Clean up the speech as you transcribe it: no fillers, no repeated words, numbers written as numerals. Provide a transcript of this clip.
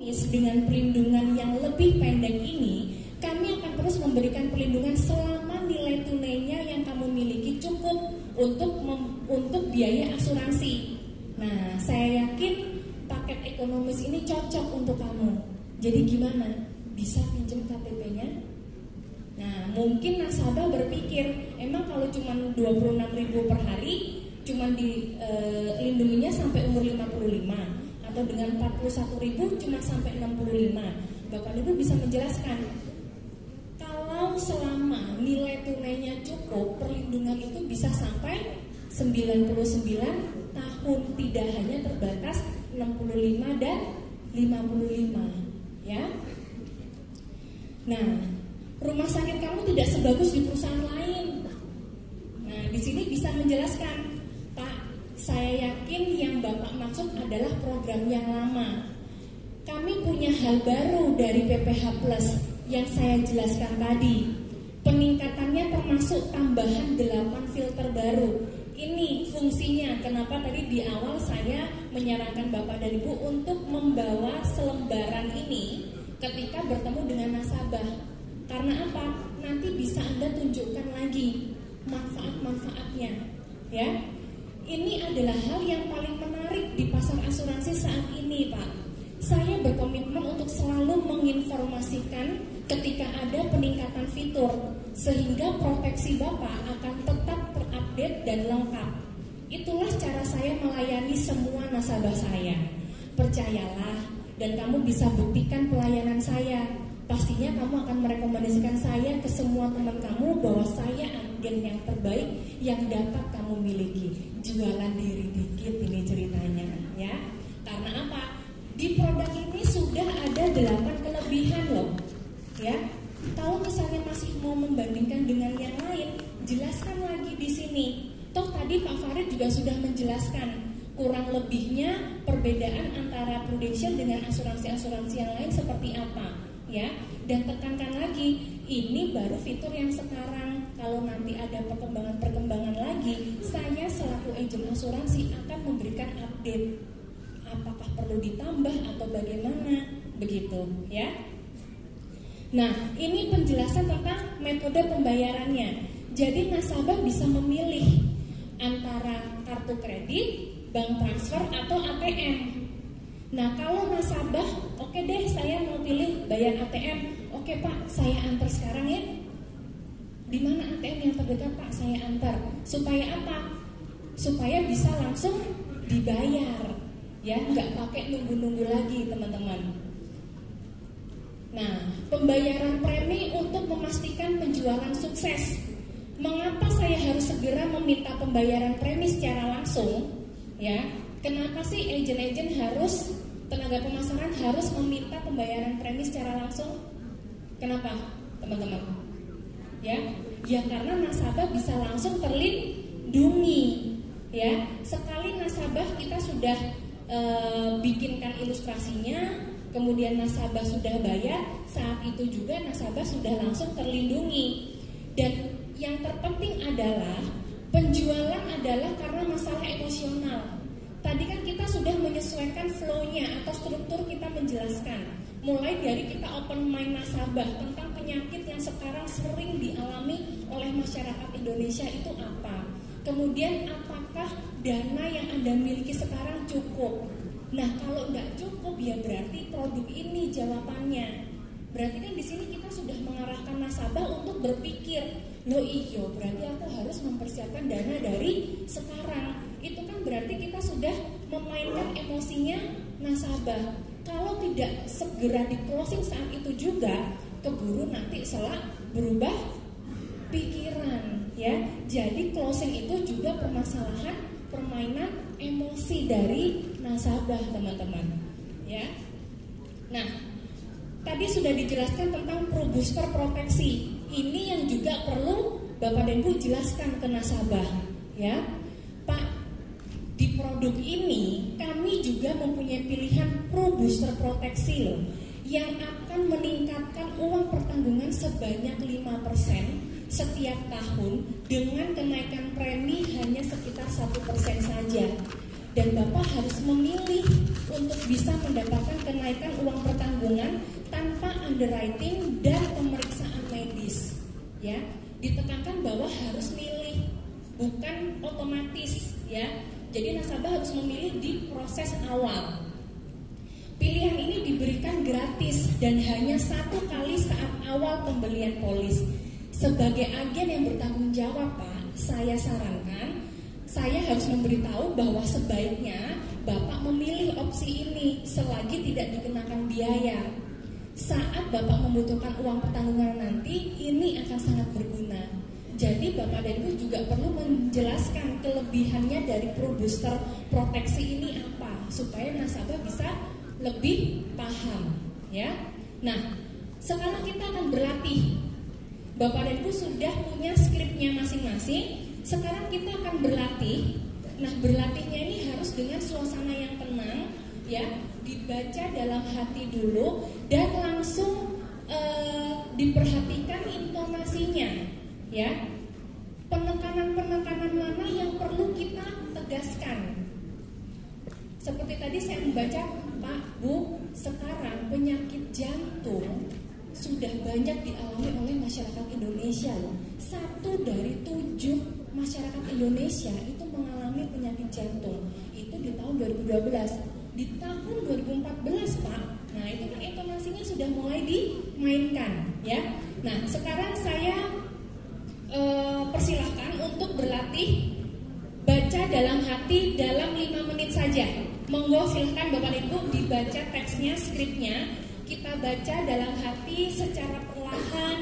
Dengan pelindungan yang lebih pendek ini, kami akan terus memberikan pelindungan selama nilai tunainya yang kamu miliki cukup untuk biaya asuransi. Nah, saya yakin paket ekonomis ini cocok untuk kamu. Jadi gimana? Bisa pinjam KTP-nya? Nah, mungkin nasabah berpikir, emang kalau cuma 26.000 per hari, cuma dilindunginya sampai umur 55, atau dengan 41.000 cuma sampai 65. Bapak Ibu bisa menjelaskan, kalau selama nilai tunainya cukup, perlindungan itu bisa sampai 99 tahun, tidak hanya terbatas 65 dan 55, ya. Nah, rumah sakit kamu tidak sebagus di perusahaan lain. Nah, di sini bisa menjelaskan, Pak, saya yakin yang Bapak maksud adalah program yang lama. Kami punya hal baru dari PPH Plus yang saya jelaskan tadi. Peningkatannya termasuk tambahan 8 filter baru. Ini fungsinya, kenapa tadi di awal saya menyarankan Bapak dan Ibu untuk membawa selembaran ini ketika bertemu dengan nasabah. Karena apa? Nanti bisa Anda tunjukkan lagi manfaat-manfaatnya, ya. Ini adalah hal yang paling menarik di pasar asuransi saat ini, Pak. Saya berkomitmen untuk selalu menginformasikan ketika ada peningkatan fitur, sehingga proteksi Bapak akan tetap terupdate dan lengkap. Itulah cara saya melayani semua nasabah saya. Percayalah, dan kamu bisa buktikan pelayanan saya. Pastinya kamu akan merekomendasikan saya ke semua teman kamu bahwa saya agen yang terbaik yang dapat kamu miliki. Jualan diri dikit ini ceritanya, ya. Karena apa? Di produk ini sudah ada 8 kelebihan loh, ya. Kalau misalnya masih mau membandingkan dengan yang lain, jelaskan lagi di sini. Toh tadi Pak Farid juga sudah menjelaskan kurang lebihnya perbedaan antara Prudential dengan asuransi-asuransi yang lain seperti apa, ya. Dan tekankan lagi, ini baru fitur yang sekarang. Kalau nanti ada perkembangan lagi, saya selaku agen asuransi akan memberikan update. Apakah perlu ditambah atau bagaimana, begitu, ya. Nah, ini penjelasan tentang metode pembayarannya. Jadi nasabah bisa memilih antara kartu kredit, bank transfer, atau ATM. Nah, kalau nasabah, oke deh saya mau pilih bayar ATM. Oke Pak, saya antar sekarang ya. Di mana ATM yang terdekat Pak? Saya antar. Supaya apa? Supaya bisa langsung dibayar, ya, nggak pakai nunggu-nunggu lagi teman-teman. Nah, pembayaran premi untuk memastikan penjualan sukses. Mengapa saya harus segera meminta pembayaran premi secara langsung? Ya, kenapa sih agen-agen harus, tenaga pemasaran harus meminta pembayaran premi secara langsung? Kenapa, teman-teman? Ya, karena nasabah bisa langsung terlindungi. Ya, sekali nasabah kita sudah bikinkan ilustrasinya, kemudian nasabah sudah bayar, saat itu juga nasabah sudah langsung terlindungi. Dan yang terpenting adalah penjualan adalah karena masalah emosional. Tadi kan kita sudah menyesuaikan flow-nya atau struktur kita menjelaskan. Mulai dari kita open mind nasabah tentang penyakit yang sekarang sering dialami oleh masyarakat Indonesia itu apa. Kemudian apakah dana yang Anda miliki sekarang cukup? Nah, kalau nggak cukup ya berarti produk ini jawabannya. Berarti kan di sini kita sudah mengarahkan nasabah untuk berpikir, loh iyo, berarti aku harus mempersiapkan dana dari sekarang. Itu kan berarti kita sudah memainkan emosinya nasabah. Kalau tidak segera di closing saat itu juga, keburu nanti salah berubah pikiran, ya. Jadi closing itu juga permasalahan permainan emosi dari nasabah, teman-teman, ya. Nah, tadi sudah dijelaskan tentang Pro Booster proteksi. Ini yang juga perlu Bapak dan Ibu jelaskan ke nasabah, ya. Pak, di produk ini kami juga mempunyai pilihan Pro Booster proteksi loh, yang akan meningkatkan uang pertanggungan sebanyak 5% setiap tahun dengan kenaikan premi hanya sekitar 1% saja. dan Bapak harus memilih untuk bisa mendapatkan kenaikan uang pertanggungan tanpa underwriting dan pemeriksaan medis. Ya, ditekankan bahwa harus milih, bukan otomatis. Ya, jadi nasabah harus memilih di proses awal. Pilihan ini diberikan gratis dan hanya 1 kali saat awal pembelian polis. Sebagai agen yang bertanggung jawab, Pak, saya sarankan, saya harus memberitahu bahwa sebaiknya Bapak memilih opsi ini selagi tidak dikenakan biaya. Saat Bapak membutuhkan uang pertanggungan nanti, ini akan sangat berguna. Jadi Bapak dan Ibu juga perlu menjelaskan kelebihannya dari Pro Booster proteksi ini apa, supaya nasabah bisa lebih paham. Ya. Nah, sekarang kita akan berlatih. Bapak dan Ibu sudah punya skripnya masing-masing. Sekarang kita akan berlatih. Nah, berlatihnya ini harus dengan suasana yang tenang, ya, dibaca dalam hati dulu dan langsung diperhatikan intonasinya, ya. Penekanan-penekanan mana yang perlu kita tegaskan. Seperti tadi saya membaca, Pak, Bu, sekarang penyakit jantung sudah banyak dialami oleh masyarakat Indonesia loh. 1 dari 7 masyarakat Indonesia itu mengalami penyakit jantung. Itu di tahun 2012. Di tahun 2014, Pak, nah itu kan intonasinya sudah mulai dimainkan, ya. Nah, sekarang saya persilahkan untuk berlatih baca dalam hati dalam 5 menit saja. Monggo silahkan Bapak Ibu dibaca teksnya, skripnya. Kita baca dalam hati secara perlahan.